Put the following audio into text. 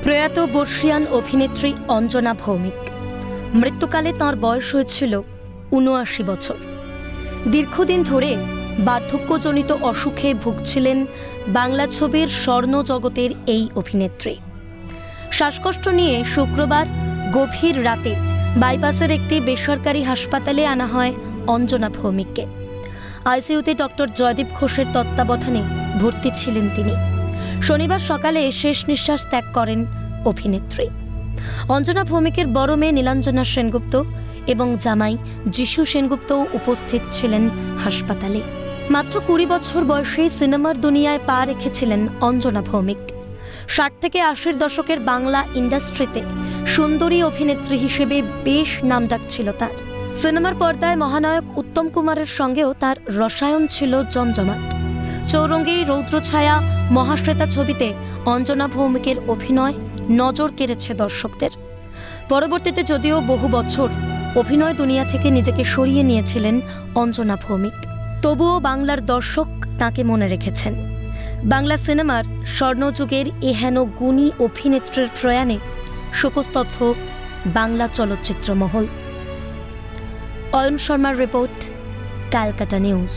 প্রয়াত বর্ষিয়ান অভিনেত্রী অঞ্জনা ভৌমিক। মৃত্যুকালে তাঁর বয়স হয়েছিল ৭৯ বছর। দীর্ঘদিন ধরে বার্ধক্যজনিত অসুখে ভুগছিলেন বাংলা ছবির স্বর্ণ জগতের এই অভিনেত্রী। শ্বাসকষ্ট নিয়ে শুক্রবার গভীর রাতে বাইপাসের একটি বেসরকারি হাসপাতালে আনা হয় অঞ্জনা ভৌমিককে। আইসিইউতে ডক্টর জয়দীপ ঘোষের তত্ত্বাবধানে ভর্তি ছিলেন তিনি। শনিবার সকালে শেষ নিঃশ্বাস ত্যাগ করেন অভিনেত্রী। অঞ্জনা ভৌমিকের বড় মেয়ে নীলাঞ্জনা সেনগুপ্ত এবং জামাই যিশু সেনগুপ্তও উপস্থিত ছিলেন হাসপাতালে। মাত্র ২০ বছর বয়সে সিনেমার দুনিয়ায় পা রেখেছিলেন অঞ্জনা ভৌমিক। ৬০ থেকে ৮০ দশকের বাংলা ইন্ডাস্ট্রিতে সুন্দরী অভিনেত্রী হিসেবে বেশ নামডাক ছিল তার। সিনেমার পর্দায় মহানায়ক উত্তম কুমারের সঙ্গেও তার রসায়ন ছিল জমজমাট। চৌরঙ্গী, রৌদ্রছায়া, মহাশ্বেতা ছবিতে অঞ্জনা ভৌমিকের অভিনয় নজর কেড়েছে দর্শকদের। পরবর্তীতে যদিও বহু বছর অভিনয় দুনিয়া থেকে নিজেকে সরিয়ে নিয়েছিলেন অঞ্জনা ভৌমিক, তবুও বাংলার দর্শক তাঁকে মনে রেখেছেন। বাংলা সিনেমার স্বর্ণযুগের এহেন গুণী অভিনেত্রীর প্রয়াণে শোকস্তব্ধ বাংলা চলচ্চিত্র মহল। অয়ন শর্মার রিপোর্ট, ক্যালকাটা নিউজ।